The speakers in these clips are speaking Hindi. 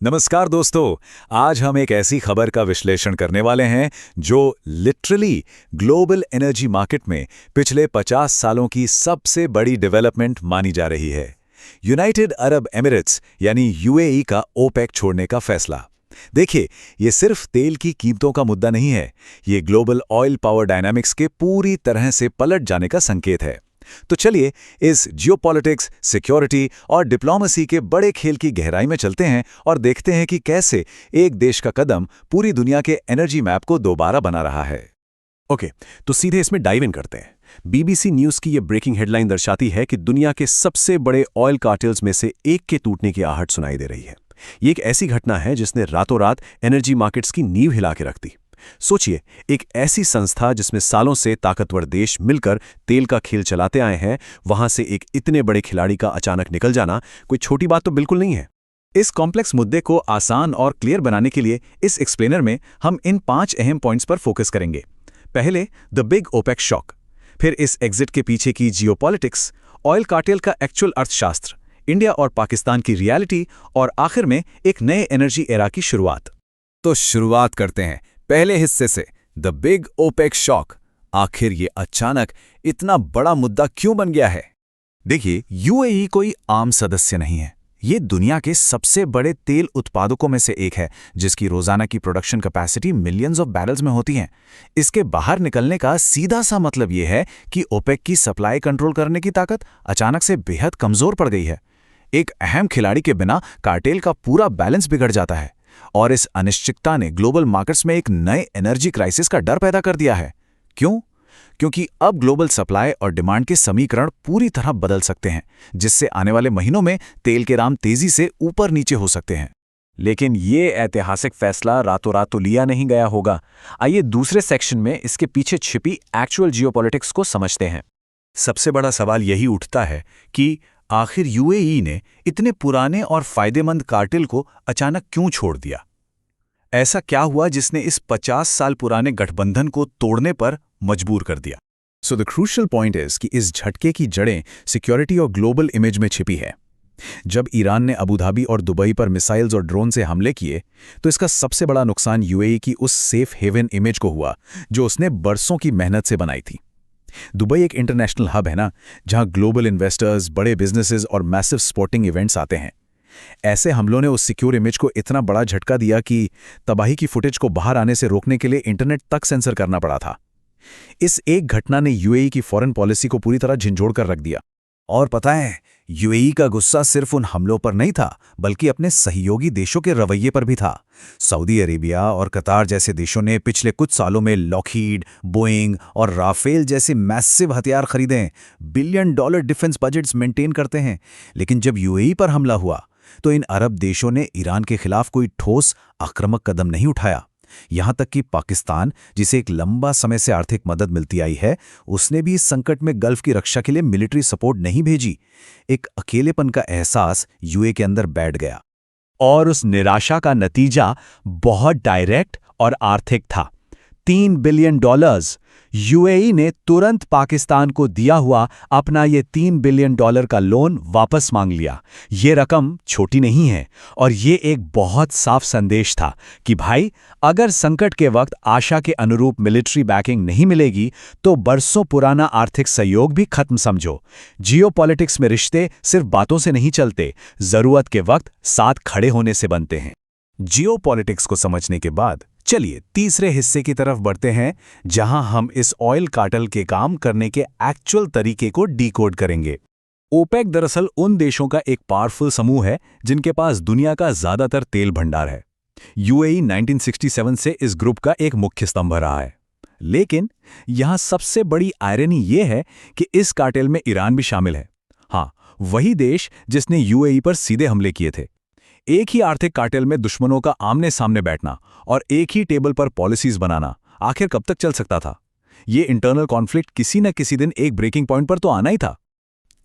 नमस्कार दोस्तों। आज हम एक ऐसी खबर का विश्लेषण करने वाले हैं जो लिटरली ग्लोबल एनर्जी मार्केट में पिछले 50 सालों की सबसे बड़ी डेवलपमेंट मानी जा रही है। यूनाइटेड अरब एमिरेट्स यानी यूएई का ओपेक छोड़ने का फैसला। देखिए, ये सिर्फ तेल की कीमतों का मुद्दा नहीं है, ये ग्लोबल ऑयल पावर डायनामिक्स के पूरी तरह से पलट जाने का संकेत है। तो चलिए इस जियोपॉलिटिक्स, सिक्योरिटी और डिप्लोमेसी के बड़े खेल की गहराई में चलते हैं और देखते हैं कि कैसे एक देश का कदम पूरी दुनिया के एनर्जी मैप को दोबारा बना रहा है। ओके, तो सीधे इसमें डाइव इन करते हैं। बीबीसी न्यूज़ की ये ब्रेकिंग हेडलाइन दर्शाती है कि दुनिया के सबसे बड़े ऑयल कार्टेल्स में से एक के टूटने की आहट सुनाई दे रही है। ये एक ऐसी घटना है जिसने रातों रात एनर्जी मार्केट्स की नींव हिला के रख दी। सोचिए, एक ऐसी संस्था जिसमें सालों से ताकतवर देश मिलकर तेल का खेल चलाते आए हैं, वहां से एक इतने बड़े खिलाड़ी का अचानक निकल जाना कोई छोटी बात तो बिल्कुल नहीं है। इस कॉम्प्लेक्स मुद्दे को आसान और क्लियर बनाने के लिए इस एक्सप्लेनर में हम इन 5 अहम पॉइंट्स पर फोकस करेंगे। पहले द बिग ओपेक शॉक, फिर इस एग्जिट के पीछे की जियोपॉलिटिक्स, ऑयल कार्टेल का एक्चुअल अर्थशास्त्र, इंडिया और पाकिस्तान की रियलिटी और आखिर में एक नए एनर्जी एरा की शुरुआत। तो शुरुआत करते हैं पहले हिस्से से, द बिग ओपेक शॉक। आखिर ये अचानक इतना बड़ा मुद्दा क्यों बन गया है? देखिए, यूएई कोई आम सदस्य नहीं है। ये दुनिया के सबसे बड़े तेल उत्पादकों में से एक है, जिसकी रोजाना की production capacity millions of barrels में होती है। इसके बाहर निकलने का सीधा सा मतलब ये है कि ओपेक की सप्लाई कंट्रोल करने की ताकत अचानक से बेहद कमजोर पड़ गई है। एक अहम खिलाड़ी के बिना कार्टेल का पूरा बैलेंस बिगड़ जाता है, और इस अनिश्चितता ने ग्लोबल मार्केट्स में एक नए एनर्जी क्राइसिस का डर पैदा कर दिया है। क्यों? क्योंकि अब ग्लोबल सप्लाई और डिमांड के समीकरण पूरी तरह बदल सकते हैं, जिससे आने वाले महीनों में तेल के दाम तेजी से ऊपर नीचे हो सकते हैं। लेकिन ये ऐतिहासिक फैसला रातों रात तो लिया नहीं गया होगा। आइए दूसरे सेक्शन में इसके पीछे छिपी एक्चुअल जियोपॉलिटिक्स को समझते हैं। सबसे बड़ा सवाल यही उठता है कि आखिर यूएई ने इतने पुराने और फायदेमंद कार्टेल को अचानक क्यों छोड़ दिया? ऐसा क्या हुआ जिसने इस 50 साल पुराने गठबंधन को तोड़ने पर मजबूर कर दिया? So the crucial point is कि इस झटके की जड़ें सिक्योरिटी और ग्लोबल इमेज में छिपी है। जब ईरान ने अबू धाबी और दुबई पर मिसाइल्स और ड्रोन से हमले किए, तो इसका सबसे बड़ा नुकसान यूएई की उस सेफ हेवन इमेज को हुआ जो उसने बरसों की मेहनत से बनाई थी। दुबई एक इंटरनेशनल हब है ना, जहां ग्लोबल इन्वेस्टर्स, बड़े बिजनेसेस और मैसिव स्पोर्टिंग इवेंट्स आते हैं। ऐसे हमलों ने उस सिक्योर इमेज को इतना बड़ा झटका दिया कि तबाही की फुटेज को बाहर आने से रोकने के लिए इंटरनेट तक सेंसर करना पड़ा था। इस एक घटना ने यूएई की फॉरेन पॉलिसी को पूरी तरह झंझोड़ कर रख दिया। और पता है, यूएई का गुस्सा सिर्फ उन हमलों पर नहीं था, बल्कि अपने सहयोगी देशों के रवैये पर भी था। सऊदी अरेबिया और कतार जैसे देशों ने पिछले कुछ सालों में लॉकहीड, बोइंग और राफेल जैसे मैसिव हथियार खरीदे हैं। Billion dollar defence budgets maintain करते हैं। लेकिन जब यूएई पर हमला हुआ, तो इन अरब देशों ने ईरान के खिलाफ कोई ठोस आक्रामक कदम नहीं उठाया। यहां तक कि पाकिस्तान, जिसे एक लंबा समय से आर्थिक मदद मिलती आई है, उसने भी इस संकट में गल्फ की रक्षा के लिए मिलिट्री सपोर्ट नहीं भेजी। एक अकेलेपन का एहसास यूए के अंदर बैठ गया। और उस निराशा का नतीजा बहुत डायरेक्ट और आर्थिक था। $3 बिलियन यूएई ने तुरंत पाकिस्तान को दिया हुआ अपना ये $3 बिलियन का लोन वापस मांग लिया। ये रकम छोटी नहीं है, और ये एक बहुत साफ संदेश था कि भाई, अगर संकट के वक्त आशा के अनुरूप मिलिट्री बैकिंग नहीं मिलेगी, तो बरसों पुराना आर्थिक सहयोग भी खत्म समझो। जियोपॉलिटिक्स में रिश्ते सिर्फ बातों से नहीं चलते, जरूरत के वक्त साथ खड़े होने से बनते हैं। जियोपॉलिटिक्स को समझने के बाद चलिए तीसरे हिस्से की तरफ बढ़ते हैं, जहां हम इस ऑयल कार्टेल के काम करने के एक्चुअल तरीके को डिकोड करेंगे। ओपेक दरअसल उन देशों का एक पावरफुल समूह है जिनके पास दुनिया का ज्यादातर तेल भंडार है। यूएई 1967 से इस ग्रुप का एक मुख्य स्तंभ रहा है। लेकिन यहां सबसे बड़ी आयरनी ये है कि इस कार्टेल में ईरान भी शामिल है। हाँ, वही देश जिसने यूएई पर सीधे हमले किए थे। एक ही आर्थिक कार्टेल में दुश्मनों का आमने सामने बैठना और एक ही टेबल पर पॉलिसीज बनाना आखिर कब तक चल सकता था? ये इंटरनल कॉन्फ्लिक्ट किसी न किसी दिन एक ब्रेकिंग पॉइंट पर तो आना ही था।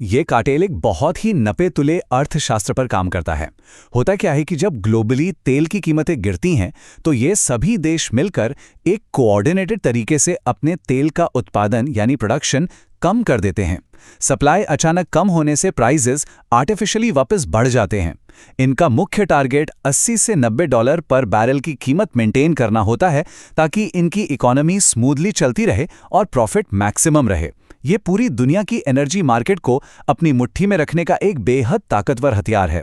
ये कार्टेल एक बहुत ही नपे तुले अर्थशास्त्र पर काम करता है। होता क्या है कि जब ग्लोबली तेल की कीमतें गिरती हैं, तो ये सभी देश मिलकर एक कोऑर्डिनेटेड तरीके से अपने तेल का उत्पादन यानी प्रोडक्शन कम कर देते हैं। सप्लाई अचानक कम होने से प्राइसेस आर्टिफिशियली वापस बढ़ जाते हैं। इनका मुख्य टारगेट 80 से $90 पर बैरल की कीमत मेंटेन करना होता है ताकि इनकी इकोनॉमी स्मूथली चलती रहे और प्रॉफिट मैक्सिमम रहे। ये पूरी दुनिया की एनर्जी मार्केट को अपनी मुट्ठी में रखने का एक बेहद ताकतवर हथियार है।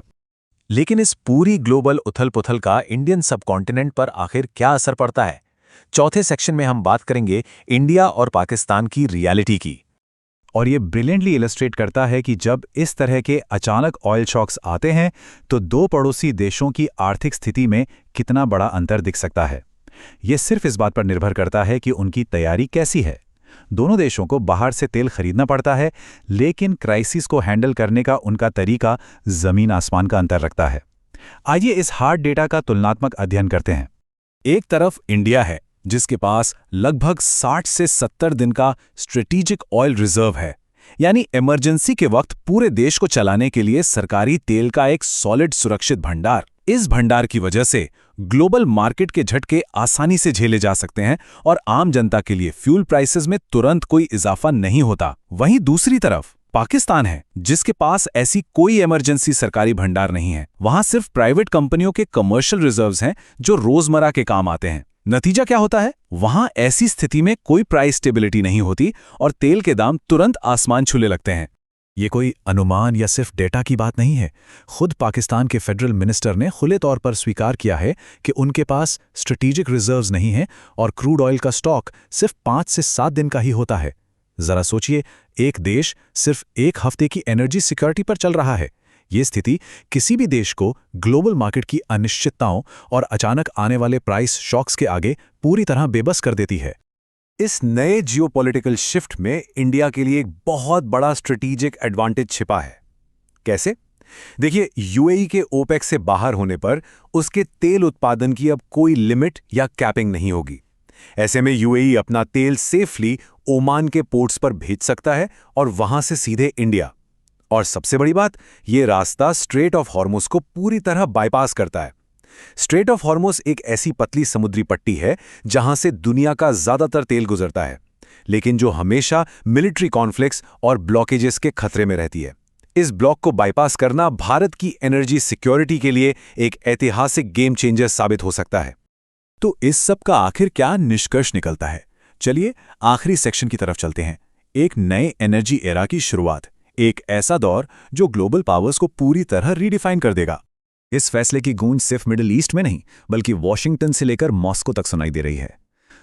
लेकिन इस पूरी ग्लोबल उथल-पुथल का इंडियन सबकॉन्टिनेंट पर आखिर क्या असर पड़ता है? चौथे सेक्शन में हम बात करेंगे इंडिया और पाकिस्तान की रियलिटी की। और ये ब्रिलियंटली इलस्ट्रेट करता है कि जब इस तरह के अचानक ऑयल शॉक्स आते हैं तो दो पड़ोसी देशों की आर्थिक स्थिति में कितना बड़ा अंतर दिख सकता है। ये सिर्फ इस बात पर निर्भर करता है कि उनकी तैयारी कैसी है। दोनों देशों को बाहर से तेल खरीदना पड़ता है, लेकिन क्राइसिस को हैंडल करने का उनका तरीका जमीन आसमान का अंतर रखता है। आइए इस हार्ड डेटा का तुलनात्मक अध्ययन करते हैं। एक तरफ इंडिया है, जिसके पास लगभग 60 से 70 दिन का स्ट्रेटेजिक ऑयल रिजर्व है, यानी इमरजेंसी के वक्त पूरे देश को चलाने के लिए सरकारी तेल का एक सॉलिड सुरक्षित भंडार। इस भंडार की वजह से ग्लोबल मार्केट के झटके आसानी से झेले जा सकते हैं और आम जनता के लिए फ्यूल प्राइसेस में तुरंत कोई इजाफा नहीं होता। वहीं दूसरी तरफ पाकिस्तान है, जिसके पास ऐसी कोई इमरजेंसी सरकारी भंडार नहीं है। वहां सिर्फ प्राइवेट कंपनियों के कमर्शियल रिजर्व्स हैं जो रोजमर्रा के काम आते हैं। नतीजा क्या होता है? वहां ऐसी स्थिति में कोई प्राइस स्टेबिलिटी नहीं होती और तेल के दाम तुरंत आसमान छूने लगते हैं। ये कोई अनुमान या सिर्फ डेटा की बात नहीं है। खुद पाकिस्तान के फेडरल मिनिस्टर ने खुले तौर पर स्वीकार किया है कि उनके पास स्ट्रेटेजिक रिजर्व्स नहीं हैं और क्रूड ऑयल का स्टॉक सिर्फ 5 से 7 दिन का ही होता है। जरा सोचिए, एक देश सिर्फ एक हफ्ते की एनर्जी सिक्योरिटी पर चल रहा है। ये स्थिति किसी भी देश को ग्लोबल मार्केट की अनिश्चितताओं और अचानक आने वाले प्राइस शॉक्स के आगे पूरी तरह बेबस कर देती है। इस नए जियोपॉलिटिकल शिफ्ट में इंडिया के लिए एक बहुत बड़ा स्ट्रेटेजिक एडवांटेज छिपा है। कैसे? देखिए, यूएई के ओपेक से बाहर होने पर उसके तेल उत्पादन की अब कोई लिमिट या कैपिंग नहीं होगी। ऐसे में यूएई अपना तेल सेफली ओमान के पोर्ट्स पर भेज सकता है और वहां से सीधे इंडिया। और सबसे बड़ी बात, ये रास्ता स्ट्रेट ऑफ हॉर्मुज को पूरी तरह बाईपास करता है। स्ट्रेट ऑफ हॉर्मुज एक ऐसी पतली समुद्री पट्टी है जहां से दुनिया का ज्यादातर तेल गुजरता है, लेकिन जो हमेशा मिलिट्री कॉन्फ्लिक्ट्स और ब्लॉकेजेस के खतरे में रहती है। इस ब्लॉक को बाईपास करना भारत की एनर्जी सिक्योरिटी के लिए एक ऐतिहासिक गेम चेंजर साबित हो सकता है। तो इस सब का आखिर क्या निष्कर्ष निकलता है? चलिए आखिरी सेक्शन की तरफ चलते हैं। एक नए एनर्जी एरा की शुरुआत, एक ऐसा दौर जो ग्लोबल पावर्स को पूरी तरह रीडिफाइन कर देगा। इस फैसले की गूंज सिर्फ मिडिल ईस्ट में नहीं, बल्कि वॉशिंगटन से लेकर मॉस्को तक सुनाई दे रही है।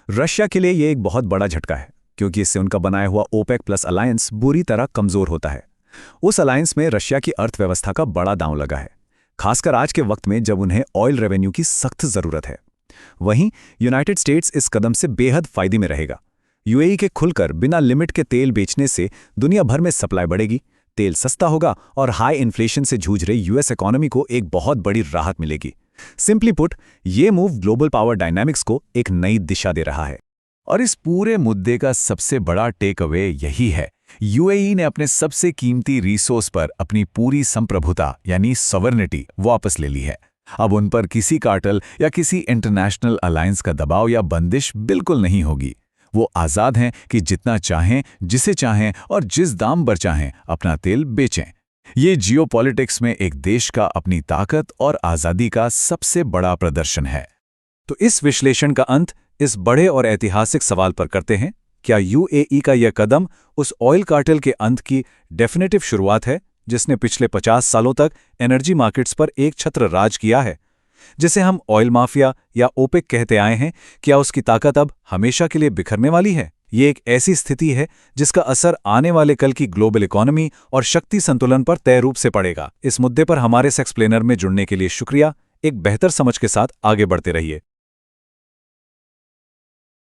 रशिया के लिए यह एक बहुत बड़ा झटका है, क्योंकि इससे उनका बनाया हुआ ओपेक प्लस अलायंस बुरी तरह कमजोर होता है। उस अलायंस में रशिया की अर्थव्यवस्था का बड़ा दांव लगा है, खासकर आज के वक्त में जब उन्हें ऑयल रेवेन्यू की सख्त जरूरत है। वहीं यूनाइटेड स्टेट्स इस कदम से बेहद फायदे में रहेगा। यूएई के खुलकर बिना लिमिट के तेल बेचने से दुनिया भर में सप्लाई बढ़ेगी, तेल सस्ता होगा और हाई इन्फ्लेशन से जूझ रही यूएस इकोनॉमी को एक बहुत बड़ी राहत मिलेगी। सिंपली पुट, ये मूव ग्लोबल पावर डायनामिक्स को एक नई दिशा दे रहा है। और इस पूरे मुद्दे का सबसे बड़ा टेक अवे यही है, यूएई ने अपने सबसे कीमती रिसोर्स पर अपनी पूरी संप्रभुता यानी सॉवरेनिटी वापस ले ली है। अब उन पर किसी कार्टेल या किसी इंटरनेशनल अलायंस का दबाव या बंदिश बिल्कुल नहीं होगी। वो आज़ाद हैं कि जितना चाहें, जिसे चाहें और जिस दाम पर चाहें अपना तेल बेचें। ये जियोपॉलिटिक्स में एक देश का अपनी ताकत और आज़ादी का सबसे बड़ा प्रदर्शन है। तो इस विश्लेषण का अंत इस बड़े और ऐतिहासिक सवाल पर करते हैं, क्या यूएई का यह कदम उस ऑयल कार्टेल के अंत की डेफिनेटिव शुरुआत है जिसने पिछले 50 सालों तक एनर्जी मार्केट्स पर एक छत्र राज किया है? जिसे हम ऑयल माफिया या ओपेक कहते आए हैं, क्या उसकी ताकत अब हमेशा के लिए बिखरने वाली है? ये एक ऐसी स्थिति है जिसका असर आने वाले कल की ग्लोबल इकोनॉमी और शक्ति संतुलन पर तय रूप से पड़ेगा। इस मुद्दे पर हमारे एक्सप्लेनर में जुड़ने के लिए शुक्रिया। एक बेहतर समझ के साथ आगे बढ़ते रहिए।